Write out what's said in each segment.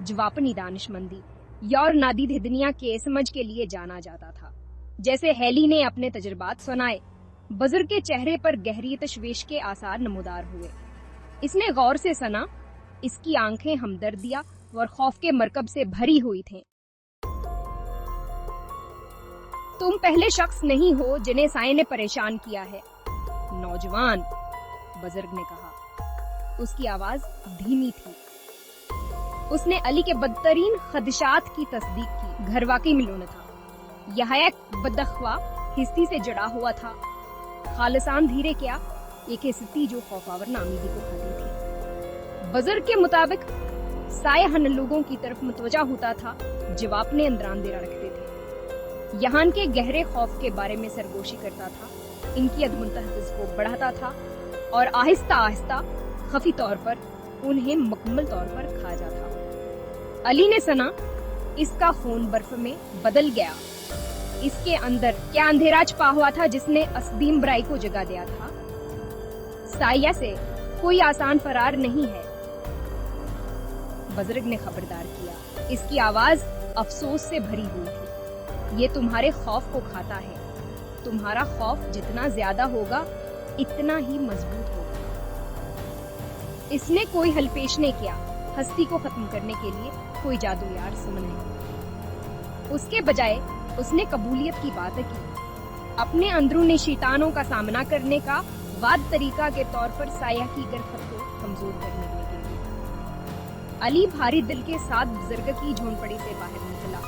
جوابنی دانشمندی یا اور نادید ہدنیہ کے سمجھ کے لیے جانا جاتا تھا۔ جیسے ہیلی نے اپنے تجربات سنائے، بزرگ کے چہرے پر گہری تشویش کے آثار نمودار ہوئے۔ اس نے غور سے سنا، اس کی آنکھیں ہمدردیہ اور خوف کے مرکب سے بھری ہوئی تھیں۔ تم پہلے شخص نہیں ہو جنہیں سائے نے پریشان کیا ہے، نوجوان، بزرگ نے کہا۔ اس کی آواز دھیمی تھی۔ اس نے علی کے بدترین خدشات کی تصدیق کی۔ گھر واقعی ملون تھا، یہ ایک بدخوا ہستی سے جڑا ہوا تھا، خالصان دھیرے کیا، ایک ہستی جو خوفاور نامیدی کو کھاتی تھی۔ بزرگ کے مطابق سائے ہن لوگوں کی طرف متوجہ ہوتا تھا، جواب نے اندران دیرا رکھتے تھے، یہاں کے گہرے خوف کے بارے میں سرگوشی کرتا تھا، ان کی عدم تحفظ کو بڑھاتا تھا اور آہستہ آہستہ خفی طور پر انہیں مکمل طور پر کھا جاتا۔ علی نے سنا، اس کا خون برف میں بدل گیا۔ اس کے اندر کیا اندھیرا چھپا ہوا تھا جس نے اسدیم برائی کو جگا دیا تھا؟ سایہ سے کوئی آسان فرار نہیں ہے، بزرگ نے خبردار کیا۔ اس کی آواز افسوس سے بھری ہوئی تھی۔ یہ تمہارے خوف کو کھاتا ہے، تمہارا خوف جتنا زیادہ ہوگا اتنا ہی مضبوط ہوگا۔ اس نے کوئی حل پیش نہیں کیا، ہستی کو ختم کرنے کے لیے کوئی جادو یار سمن نہیں۔ اس کے بجائے اس نے قبولیت کی بات کی، اپنے اندرونی شیطانوں کا سامنا کرنے کا واد طریقہ کے طور پر سایہ کی گرفت کو کمزور کرنے کے لیے۔ علی بھاری دل کے ساتھ بزرگ کی جھونپڑی سے باہر نکلا۔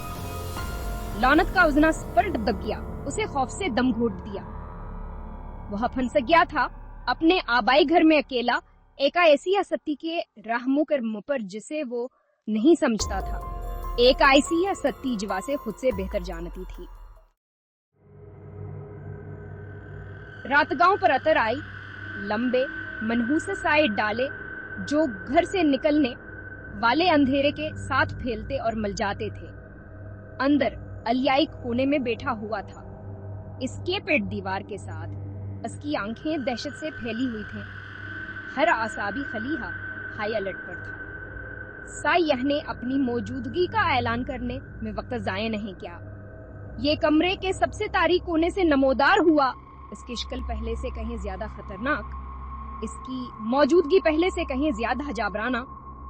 لعنت کا اذنا پر دب گیا، اسے خوف سے دم گھوٹ دیا۔ وہ پھنس گیا تھا اپنے آبائی گھر میں اکیلا، ایک ایسی استی کے رحموں کرموں پر جسے وہ نہیں سمجھتا تھا، ایک ایسی استی جوا سے خود سے بہتر جانتی تھی۔ رات گاؤں پر اتر آئی، لمبے منحوس سائے ڈالے جو گھر سے نکلنے والے اندھیرے کے ساتھ پھیلتے اور مل جاتے تھے۔ اندر الیائی کونے میں بیٹھا ہوا تھا، اس کے پیٹ دیوار کے ساتھ، اس کی آنکھیں دہشت سے پھیلی ہوئی تھیں، ہر اعصابی خلیہ ہائی الرٹ پر تھا۔ سایہ نے اپنی موجودگی کا اعلان کرنے میں وقت ضائع نہیں کیا۔ یہ کمرے کے سب سے تاریک کونے سے نمودار ہوا، اس کی شکل پہلے سے کہیں زیادہ خطرناک، اس کی موجودگی پہلے سے کہیں زیادہ جابرانہ۔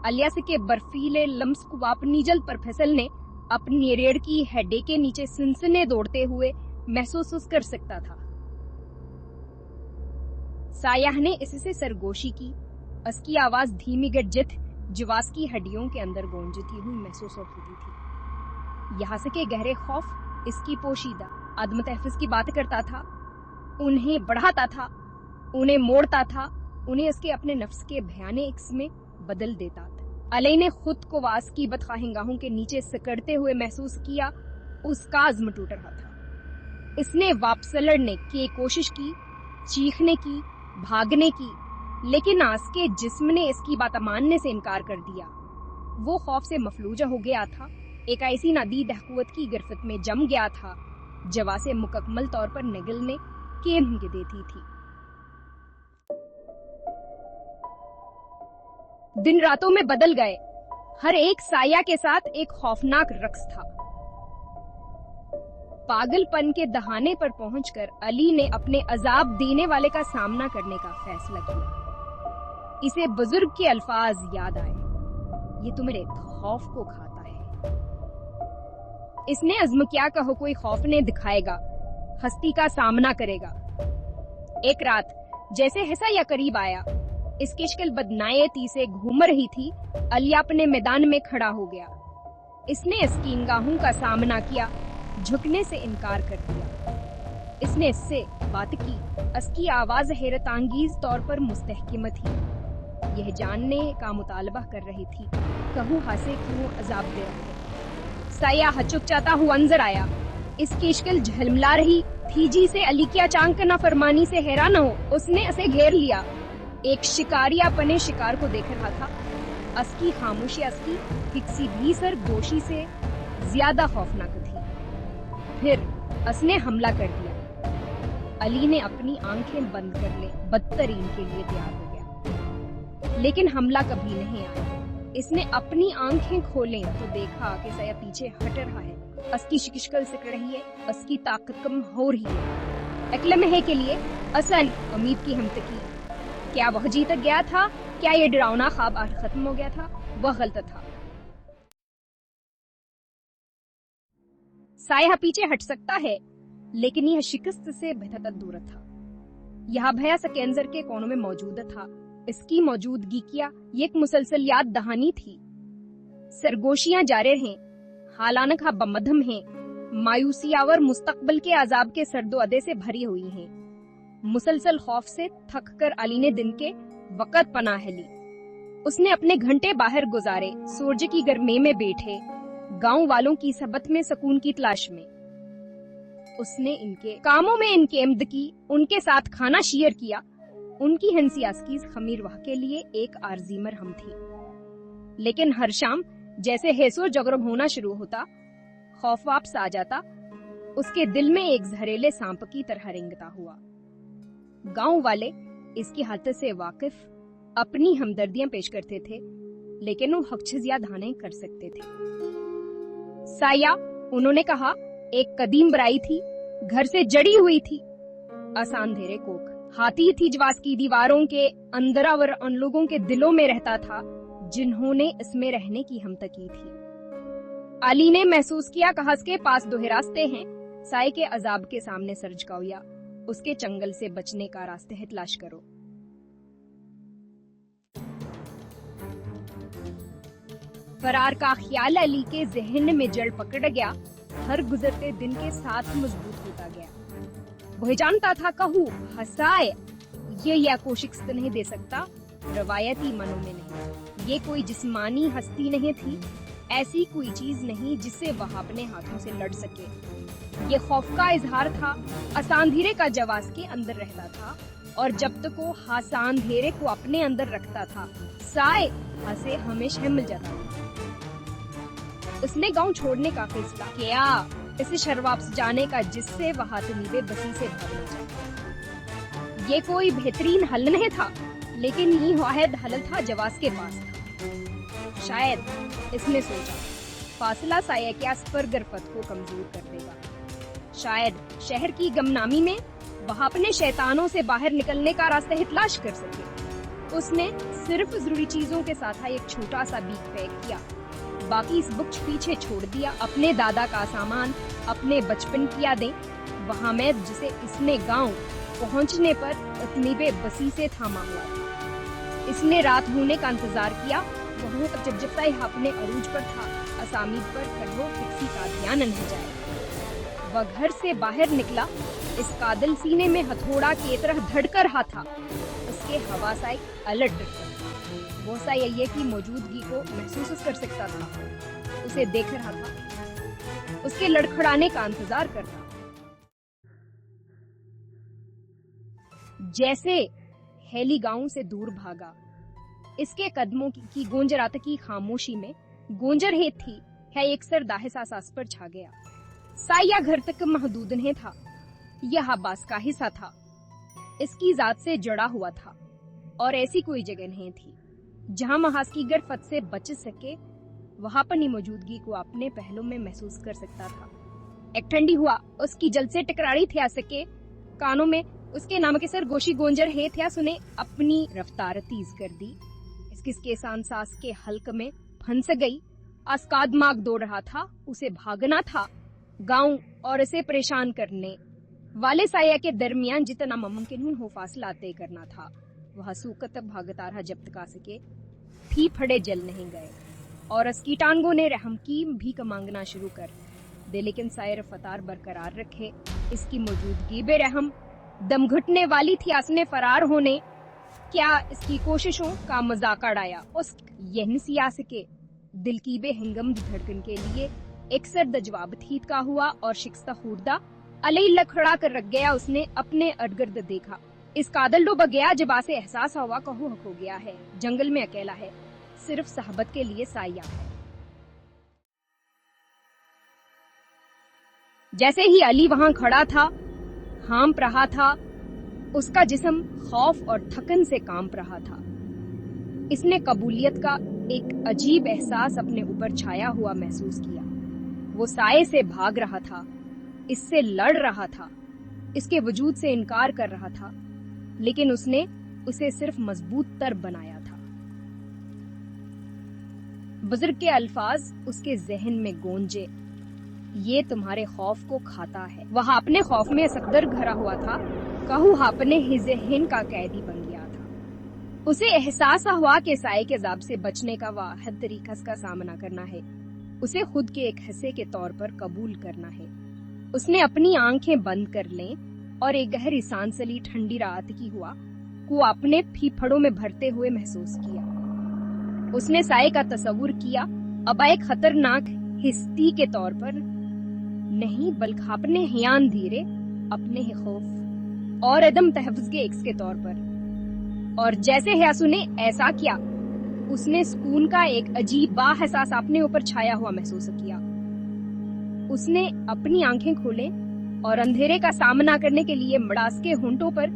الیاس کے برفیلے لمس کو اپنی جلد پر پھسلنے، اپنی ریڑھ کی ہڈے کے نیچے سنسنے دوڑتے ہوئے محسوس کر سکتا تھا۔ سایہ نے اس سے سرگوشی کی، اس کی آواز دھیمی گرجت جواس کی ہڈیوں کے اندر گونجتی ہوئی محسوس ہوتی تھی۔ یہاں سے کہ گہرے خوف اس کی پوشیدہ عدم تحفظ کی بات کرتا تھا، انہیں بڑھاتا تھا، انہیں موڑتا تھا، انہیں اس کے اپنے نفس کے بھیانے ایکس میں بدل دیتا تھا۔ علی نے خود کو واس کی بدخواہنگاہوں کے نیچے سکڑتے ہوئے محسوس کیا، اس کا عزم ٹوٹ رہا تھا۔ اس نے واپس لڑنے کی کوشش کی، چیخنے کی، بھاگنے کی، لیکن آس کے جسم نے اس کی بات ماننے سے انکار کر دیا۔ وہ خوف سے مفلوج ہو گیا تھا، ایک ایسی نادید قوت کی گرفت میں جم گیا تھا، جوا سے مکمل طور پر نگلنے کی ہمت دیتی تھی۔ دن راتوں میں بدل گئے، ہر ایک سایہ کے ساتھ ایک خوفناک رقص تھا۔ پاگل پن کے دہانے پر پہنچ کر علی نے اپنے عذاب دینے والے کا سامنا کرنے کا فیصلہ کیا۔ اسے بزرگ کے الفاظ یاد آئے، یہ تمہارے خوف کو کھاتا ہے۔ اس نے عزم کیا کہ وہ کوئی خوف نہیں دکھائے گا، ہستی کا سامنا کرے گا۔ ایک رات جیسے حصہ یا قریب آیا، اس کی شکل بدنایتی سے گھوم رہی تھی، علی اپنے میدان میں کھڑا ہو گیا۔ اس نے اس کی انگاہوں کا سامنا کیا، جھکنے سے انکار کر دیا۔ اس نے اس سے بات کی، اس کی آواز حیرت انگیز طور پر مستحکم تھی، یہ جاننے کا مطالبہ کر رہی تھی کہ وہ ہاسے کیوں عذاب دے رہے ہیں۔ سایہ ہچکچاتا ہوا اندر آیا، اس کی شکل جھلملا رہی تھی جیسے علی کی اچانک نافرمانی سے حیران ہو۔ اس نے اسے گھیر لیا، ایک شکاری اپنے شکار کو دیکھ رہا تھا، اس کی خاموشی اس کی کسی بھی سرگوشی سے زیادہ خوفناک تھی۔ پھر اس نے حملہ کر دیا۔ علی نے اپنی آنکھیں بند کر لیں، بدترین کے لیے تیار ہو گیا، لیکن حملہ کبھی نہیں آیا۔ اس نے اپنی آنکھیں کھولیں تو دیکھا کہ سایہ پیچھے ہٹ رہا ہے. اس کی شکل سکڑ رہی ہے, اس کی طاقت کم ہو رہی ہے. اکل مہے کے لیے اصل امید کی ہمتکی. کیا وہ جیت گیا تھا؟ کیا یہ ڈراؤنا خواب آج ختم ہو گیا تھا؟ وہ غلط تھا. سایہ پیچھے ہٹ سکتا ہے لیکن یہ شکست سے بہت دور تھا. یہاں بھیا سکینزر کے کونوں میں موجود تھا. اس کی موجودگی کیا یہ ایک مسلسل یاد دہانی تھی. سرگوشیاں جاری ہیں, حالانک بمدھم ہیں, مایوسی اور مستقبل کے عذاب کے سرد و ادے سے بھری ہوئی ہیں. مسلسل خوف سے تھک کر علی نے دن کے وقت پناہ لی. اس نے اپنے گھنٹے باہر گزارے, سورج کی گرمی میں بیٹھے, گاؤں والوں کی صحبت میں سکون کی تلاش میں. اس نے ان کے کاموں میں ان کی آمد کی, ان کے ساتھ کھانا شیئر کیا. ان کی ہنسی آسکیز خمیر واہ کے لیے ایک عارضی مرہم تھی. لیکن ہر شام جیسے حیث و جغرب ہونا شروع ہوتا, خوف واپس آ جاتا. اس کے دل میں ایک زہریلے سانپ کی طرح رینگتا ہوا. گاؤں والے اس کی حالت سے واقف, اپنی ہمدردیاں پیش کرتے تھے, لیکن وہ حق چزیا دھانے کر سکتے تھے. سایہ, انہوں نے کہا, ایک قدیم برائی تھی, گھر سے جڑی ہوئی تھی. آسان دھیرے کوک ہاتھی تھی جواس کی دیواروں کے اندر اور ان لوگوں کے دلوں میں رہتا تھا جنہوں نے اس میں رہنے کی ہمتکی تھی. علی نے محسوس کیا کہ اس کے پاس 2 راستے ہیں. سائے کے عذاب کے سامنے سر جھکاؤ یا اس کے چنگل سے بچنے کا راستے تلاش کرو. فرار کا خیال علی کے ذہن میں جڑ پکڑ گیا. ہر گزرتے دن کے ساتھ مضبوط ہوتا گیا. وہ جانتا تھا کہو ہسائے یہ یا کو شکست نہیں دے سکتا, روایتی منوں میں نہیں. یہ کوئی جسمانی ہستی نہیں تھی, ایسی کوئی چیز نہیں جس سے وہ اپنے ہاتھوں سے لڑ سکے. یہ خوف کا اظہار تھا. آسان دھیرے کا جواز کے اندر رہتا تھا, اور جب تک وہ آسان دھیرے کو اپنے اندر رکھتا تھا, سائے ہسے ہمیشہ مل جاتا. اس نے گاؤں چھوڑنے کا فیصلہ کیا, اسے شہر واپس جانے کا, جس سے وہ تنیبے بسی سے بھاگنا چاہتا. یہ کوئی بہترین حل نہیں تھا, لیکن یہ واحد حل تھا جواز کے پاس تھا. شاید اس نے سوچا فاصلہ سایہ کے اس پر گرفت کو کمزور کر دے گا. شاید شہر کی گمنامی میں وہ اپنے شیطانوں سے باہر نکلنے کا راستہ تلاش کر سکے. اس نے صرف ضروری چیزوں کے ساتھ ایک چھوٹا سا بیگ پیک کیا, باقی اس بکچ پیچھے چھوڑ دیا. اپنے دادا کا سامان, اپنے بچپن کی یادیں, وہاں میں جسے اس نے گاؤں پہنچنے پر اتنیبے بسی سے تھاما ہوا تھا. اس نے رات ہونے کا انتظار کیا. وہاں تک جب سایہ اپنے عروج پر تھا, اسامید پر کھڑو کسی کا دھیان نہ جائے. وہ گھر سے باہر نکلا. اس کا دل سینے میں ہتھوڑا کی طرح دھڑک رہا تھا. اس کے حواسائے الرٹ تھے. وہ سایہ کی موجودگی کو محسوس کر سکتا تھا, اسے دیکھ رہا تھا, اس کے لڑکھڑانے کا انتظار کرتا. جیسے ہیلی گاؤں سے دور بھاگا. اس کے قدموں کی گونجرات کی خاموشی میں گونجر ہے تھی, ہے ایک سر داہس احساس پر چھا گیا. سایہ گھر تک محدود نہیں تھا, یہ باس کا حصہ تھا. اس کی ذات سے جڑا ہوا تھا, اور ایسی کوئی جگہ نہیں تھی جہاں محاذ کی گرفت سے بچ سکے. وہاں اپنی موجودگی کو اپنے پہلوں میں محسوس کر سکتا تھا. ایک ٹھنڈی ہوا اس کی جلد سے ٹکراڑی تھیا سکے. کانوں میں اس کے نام کے سر گوشی گونجر ہے تھیا سنے اپنی رفتار تیز کر دی. اس کے سانس کے حلق میں پھنس گئی. اسکاد ماغ دوڑ رہا تھا, اسے بھاگنا تھا. گاؤں اور اسے پریشان کرنے والے سایہ کے درمیان جتنا ممکن ہو فاصلہ طے کرنا تھا. وہ سوکت بھاگتا رہا جب تک آ سکے. پھی پھڑے جل نہیں گئے, اور اس کی ٹانگوں نے رحم کی بھیک مانگنا شروع کر دے. لیکن سایہ رفتار برقرار رکھے. اس کی موجودگی بے رحم دم گھٹنے والی تھی. اس نے فرار ہونے کیا اس کی کوششوں کا مذاق اڑایا. اس یہ سیا سکے دل کی بے ہنگم دھڑکن کے لیے ایک سرد جواب تھیت کا ہوا, اور شکستہ خوردہ علی لکھڑا کر رکھ گیا. اس نے اپنے ارد گرد دیکھا. اس کا دل ڈوب گیا جب اسے احساس ہوا کہ وہ ہو گیا ہے, جنگل میں اکیلا ہے, صرف صحبت کے لیے سایہ ہے. جیسے ہی علی وہاں کھڑا تھا, ہانپ رہا تھا, اس کا جسم خوف اور تھکن سے کانپ رہا تھا. اس نے قبولیت کا ایک عجیب احساس اپنے اوپر چھایا ہوا محسوس کیا۔ وہ سائے سے بھاگ رہا تھا، اس سے لڑ رہا تھا، اس کے وجود سے انکار کر رہا تھا، لیکن اس نے اسے صرف مضبوط تر بنایا تھا۔ بزرگ کے الفاظ اس کے ذہن میں گونجے، یہ تمہارے خوف کو کھاتا ہے۔ وہ اپنے خوف میں سقدر گھرا ہوا تھا، کہو اپنے ہی ذہن کا قیدی بن گیا تھا۔ اسے احساس ہوا کہ سائے کے عذاب سے بچنے کا واحد طریقہ اس کا سامنا کرنا ہے، اسے خود کے ایک حصے کے طور پر قبول کرنا ہے۔ اس نے اپنی آنکھیں بند کر لیں اور ایک گہری سانس لی۔ ٹھنڈی رات کی ہوا کو اپنے پھیپھڑوں میں بھرتے ہوئے محسوس کیا۔ اس نے سائے کا تصور کیا، اب ایک خطرناک ہستی کے طور پر نہیں، بلکہ اپنے ہیان دھیرے، اپنے ہی خوف اور عدم تحفظ کے عکس کے طور پر۔ اور جیسے ہیاسو نے ایسا کیا، اس نے سکون کا ایک عجیب باحساس اپنے اوپر چھایا ہوا محسوس کیا۔ اس نے اپنی آنکھیں کھولیں اور اندھیرے کا سامنا کرنے کے لیے مڑاس کے ہونٹوں پر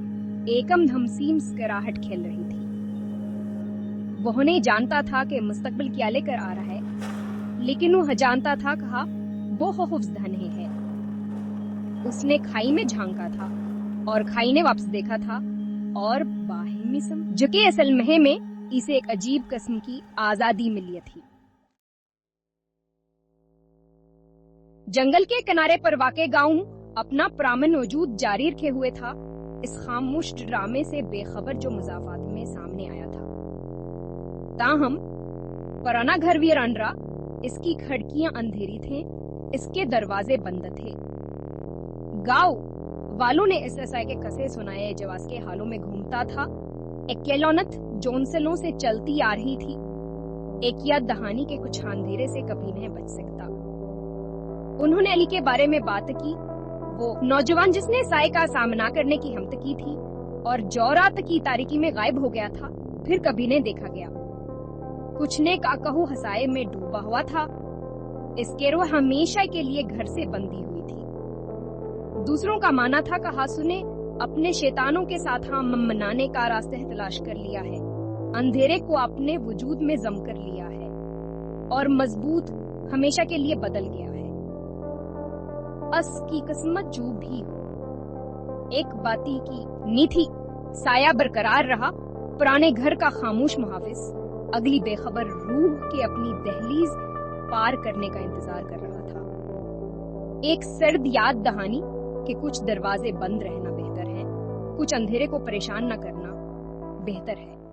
ایکم دھمسیم مسکراہٹ کھیل رہی تھی۔ وہ نہیں جانتا تھا کہ مستقبل کیا لے کر آ رہا ہے، لیکن وہ جانتا تھا کہا وہ خوف دھنے ہے۔ اس نے کھائی میں جھانکا تھا اور کھائی نے واپس دیکھا تھا، اور باہمی جو کہ اصل میں اسے ایک عجیب قسم کی آزادی ملی تھی۔ جنگل کے کنارے پر واقع گاؤں اپنا پرامن وجود جاری رکھے ہوئے تھا، اس خاموش ڈرامے سے بے خبر جو مضافات میں سامنے آیا تھا۔ تاہم پرانا گھر ویرانڈرا، اس کی کھڑکیاں اندھیری تھیں، اس کے دروازے بند تھے۔ گاؤں والوں نے اس رسائی کے قصے سنائے جواز کے حالوں میں گھومتا تھا، ایک کیلونت جونسلوں سے چلتی آ رہی تھی، ایک یاد دہانی کے کچھ اندھیرے سے کبھی نہیں بچ سکتا۔ انہوں نے علی کے بارے میں بات کی، وہ نوجوان جس نے سائے کا سامنا کرنے کی ہمت کی تھی اور جو رات کی تاریکی میں غائب ہو گیا تھا، پھر کبھی نہیں دیکھا گیا۔ کچھ نے کاکہو ہسائے میں ڈوبا ہوا تھا، اس کے روح ہمیشہ کے لیے گھر سے بندی ہوئی تھی۔ دوسروں کا مانا تھا کہ ہاسو نے اپنے شیطانوں کے ساتھ منانے کا راستہ تلاش کر لیا ہے، اندھیرے کو اپنے وجود میں ضم کر لیا ہے اور مضبوط ہمیشہ کے لیے بدل گیا ہے۔ اس کی قسمت جو بھی ہو، ایک باتی کی نی تھی، سایہ برقرار رہا، پرانے گھر کا خاموش محافظ اگلی بے خبر روح کے اپنی دہلیز پار کرنے کا انتظار کر رہا تھا۔ ایک سرد یاد دہانی کہ کچھ دروازے بند رہنا بہتر ہے، کچھ اندھیرے کو پریشان نہ کرنا بہتر ہے۔